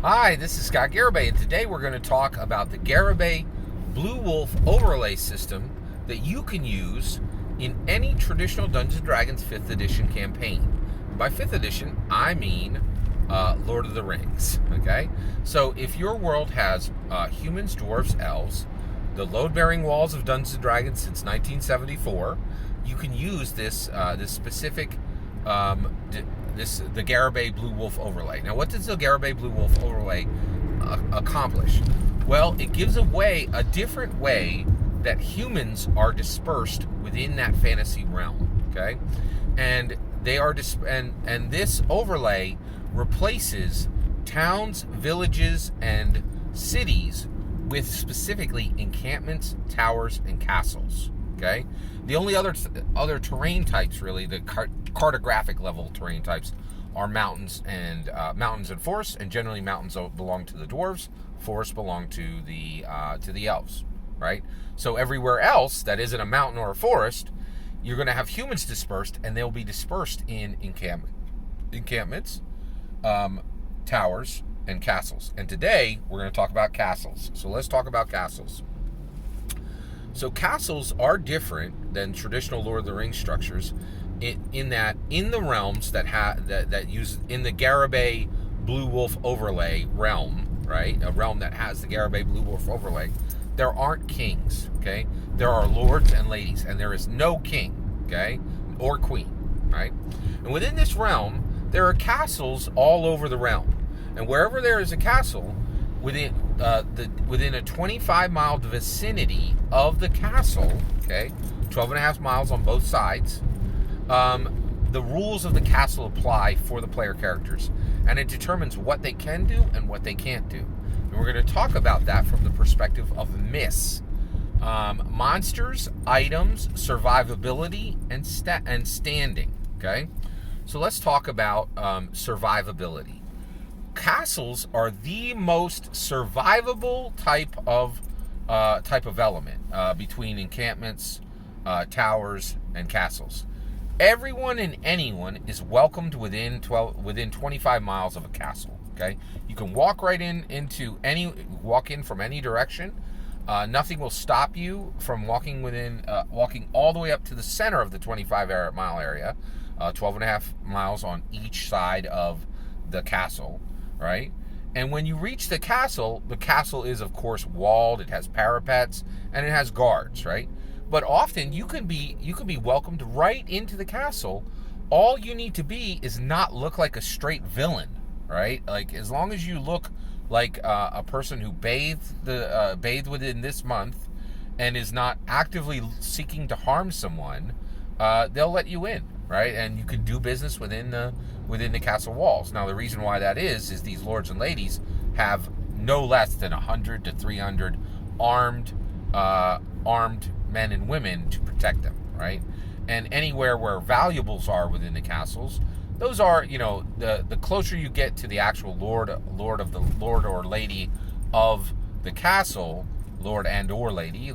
Hi, this is Scott Garibay, and today we're going to talk about the Garibay Blue Wolf overlay system that you can use in any traditional Dungeons & Dragons 5th edition campaign. By 5th edition, I mean Lord of the Rings, okay? So if your world has humans, dwarves, elves, the load-bearing walls of Dungeons & Dragons since 1974, you can use this specific the Garibay Blue Wolf overlay. Now, what does the Garibay Blue Wolf overlay accomplish? Well, it gives away a different way that humans are dispersed within that fantasy realm. Okay, and they are and this overlay replaces towns, villages, and cities with specifically encampments, towers, and castles. Okay, the only other terrain types, really, the cartographic level terrain types, are mountains and forests, and generally mountains belong to the dwarves, forests belong to the elves, right? So everywhere else that isn't a mountain or a forest, you're going to have humans dispersed, and they'll be dispersed in encampments, towers, and castles. And today we're going to talk about castles. So let's talk about castles. So castles are different than traditional Lord of the Rings structures in that in the realms that use in the Garibay Blue Wolf overlay realm, right? A realm that has the Garibay Blue Wolf overlay, there aren't kings, okay? There are lords and ladies, and there is no king, okay? Or queen, right? And within this realm, there are castles all over the realm. And wherever there is a castle, within a 25-mile vicinity of the castle, okay, 12 and a half miles on both sides, the rules of the castle apply for the player characters, and it determines what they can do and what they can't do. And we're going to talk about that from the perspective of myths, monsters, items, survivability, and standing. Okay, so let's talk about survivability. Castles are the most survivable type of element between encampments, towers, and castles. Everyone and anyone is welcomed within 25 miles of a castle. Okay, you can walk right walk in from any direction. Nothing will stop you from walking all the way up to the center of the 25-mile area, 12 and a half miles on each side of the castle. Right? And when you reach the castle is, of course, walled. It has parapets and it has guards, right? But often you can be welcomed right into the castle. All you need to be is not look like a straight villain, right? Like, as long as you look like a person who bathed within this month and is not actively seeking to harm someone, they'll let you in, right? And you can do business within the castle walls. Now, the reason why that is these lords and ladies have no less than 100 to 300 armed men and women to protect them, right? And anywhere where valuables are within the castles, those are, the closer you get to the actual lord or lady of the castle, lord and or lady,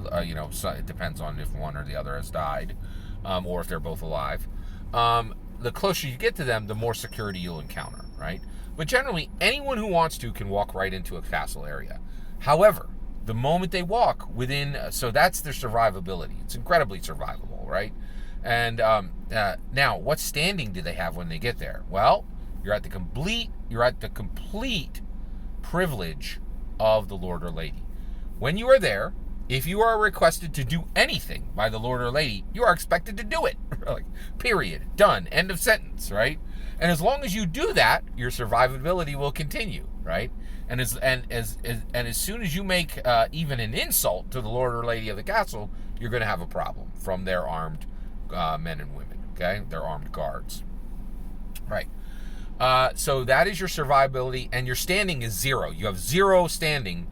so it depends on if one or the other has died, or if they're both alive. The closer you get to them, the more security you'll encounter, right? But generally, anyone who wants to can walk right into a castle area. However, the moment they walk within, so that's their survivability. It's incredibly survivable, right? And now, what standing do they have when they get there? Well, you're at the complete privilege of the lord or lady. When you are there, if you are requested to do anything by the lord or lady, you are expected to do it. Like, period. Done. End of sentence, right? And as long as you do that, your survivability will continue, right? And as soon as you make even an insult to the lord or lady of the castle, you're going to have a problem from their armed men and women, okay? Their armed guards. Right. So that is your survivability, and your standing is 0. You have 0 standing.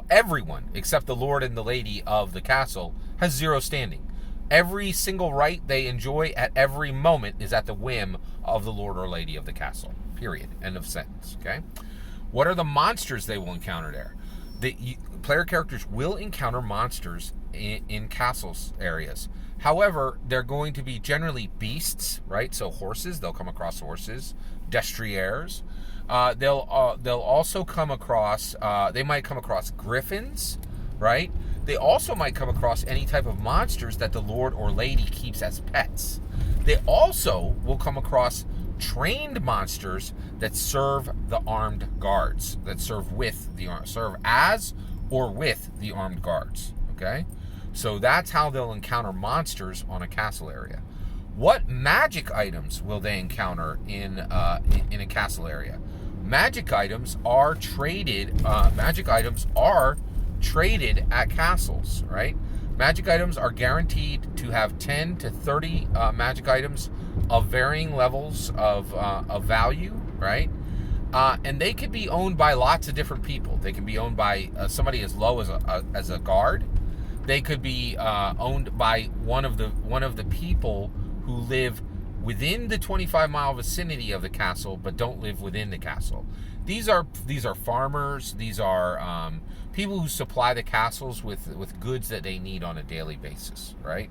Everyone except the lord and the lady of the castle has 0 standing. Every single right they enjoy at every moment is at the whim of the lord or lady of the castle. Period. End of sentence. Okay. What are the monsters they will encounter there? Player characters will encounter monsters in castles areas. However, they're going to be generally beasts, right? So horses, they'll come across horses, destriers. They'll also come across. They might come across griffins, right? They also might come across any type of monsters that the lord or lady keeps as pets. They also will come across trained monsters that serve the armed guards, that serve as or with the armed guards. Okay, so that's how they'll encounter monsters on a castle area. What magic items will they encounter in a castle area? Magic items are traded. Magic items are traded at castles, right? Magic items are guaranteed to have 10 to 30 magic items of varying levels of value, right? And they can be owned by lots of different people. They can be owned by somebody as low as a guard. They could be owned by one of the people who live within the 25-mile vicinity of the castle, but don't live within the castle. These are farmers. These are people who supply the castles with goods that they need on a daily basis, right?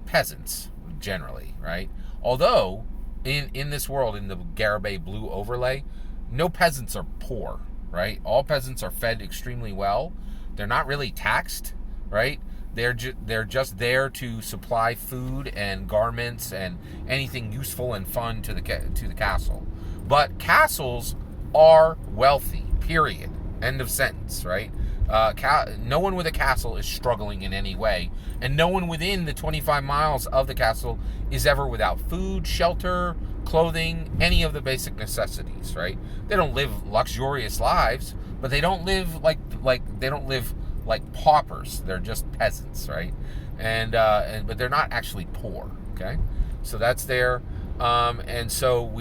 Peasants, generally, right? Although, in this world, in the Garibay Blue overlay, no peasants are poor, right? All peasants are fed extremely well. They're not really taxed, right? They're just there to supply food and garments and anything useful and fun to the castle. But castles are wealthy, period. End of sentence, right? No one with a castle is struggling in any way, and no one within the 25 miles of the castle is ever without food, shelter, clothing, any of the basic necessities, right? They don't live luxurious lives, but they don't live like paupers. They're just peasants, right? But they're not actually poor. Okay, so that's there. And so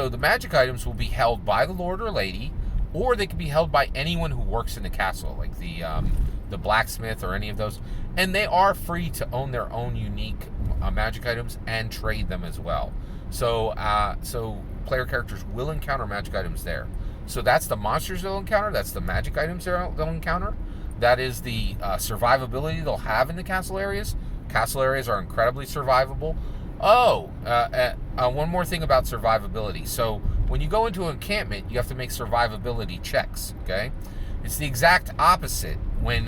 the magic items will be held by the lord or lady, or they can be held by anyone who works in the castle, like the blacksmith or any of those. And they are free to own their own unique magic items and trade them as well. So player characters will encounter magic items there. So that's the monsters they'll encounter. That's the magic items they'll encounter. That is the survivability they'll have in the castle areas. Castle areas are incredibly survivable. One more thing about survivability. So when you go into an encampment, you have to make survivability checks. Okay, it's the exact opposite when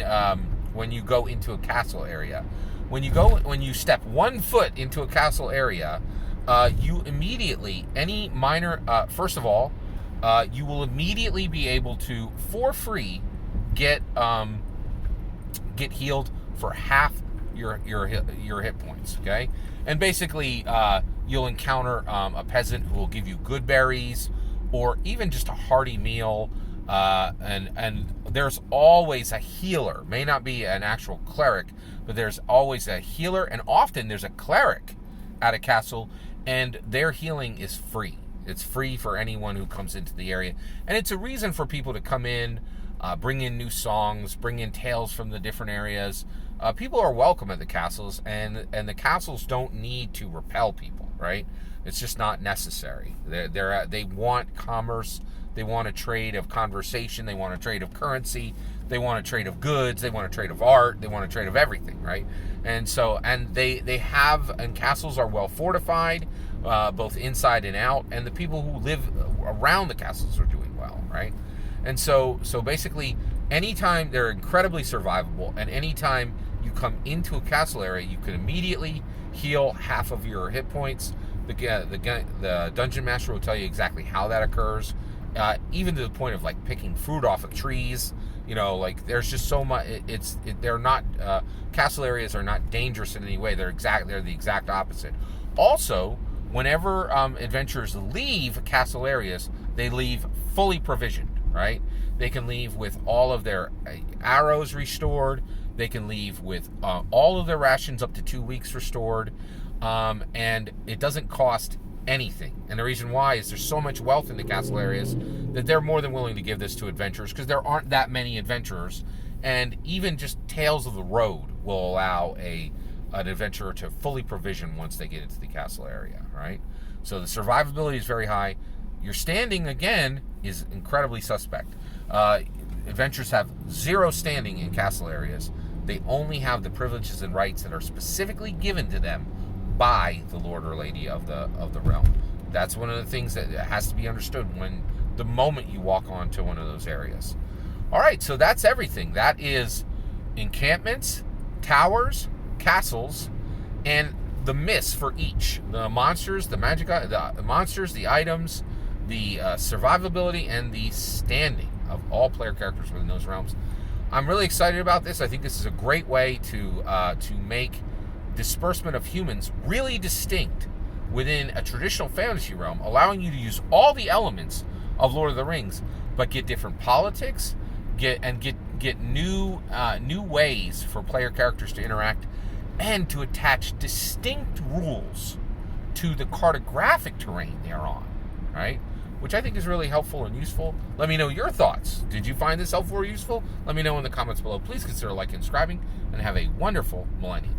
you go into a castle area. When you step 1 foot into a castle area, you immediately first of all, you will immediately be able to, for free, get healed for half your hit points. Okay, and basically you'll encounter a peasant who will give you good berries or even just a hearty meal. And there's always a healer. May not be an actual cleric, but there's always a healer, and often there's a cleric at a castle, and their healing is free. It's free for anyone who comes into the area, and it's a reason for people to come in, bring in new songs, bring in tales from the different areas. People are welcome at the castles, and the castles don't need to repel people, right? It's just not necessary. They want commerce. They want a trade of conversation. They want a trade of currency. They want a trade of goods. They want a trade of art. They want a trade of everything, right? And castles are well fortified, both inside and out, and the people who live around the castles are doing well, right? And so basically, anytime they're incredibly survivable, and anytime you come into a castle area, you can immediately heal half of your hit points. The dungeon master will tell you exactly how that occurs, even to the point of like picking fruit off of trees. You know, like there's just so much. They're not castle areas are not dangerous in any way. They're the exact opposite. Also, whenever adventurers leave castle areas, they leave fully provisioned. Right? They can leave with all of their arrows restored. They can leave with all of their rations up to 2 weeks restored. And it doesn't cost anything. And the reason why is there's so much wealth in the castle areas that they're more than willing to give this to adventurers, because there aren't that many adventurers. And even just Tales of the Road will allow an adventurer to fully provision once they get into the castle area, right? So the survivability is very high. Your standing, again, is incredibly suspect. Adventurers have 0 standing in castle areas. They only have the privileges and rights that are specifically given to them by the lord or lady of the realm. That's one of the things that has to be understood the moment you walk onto one of those areas. All right, so that's everything. That is encampments, towers, castles, and the myths for each. The monsters, the magic, the monsters, the items, the survivability, and the standing of all player characters within those realms. I'm really excited about this. I think this is a great way to make disbursement of humans really distinct within a traditional fantasy realm, allowing you to use all the elements of Lord of the Rings, but get different politics, get new ways for player characters to interact, and to attach distinct rules to the cartographic terrain they are on, right? Which I think is really helpful and useful. Let me know your thoughts. Did you find this helpful or useful? Let me know in the comments below. Please consider liking and subscribing, and have a wonderful millennium.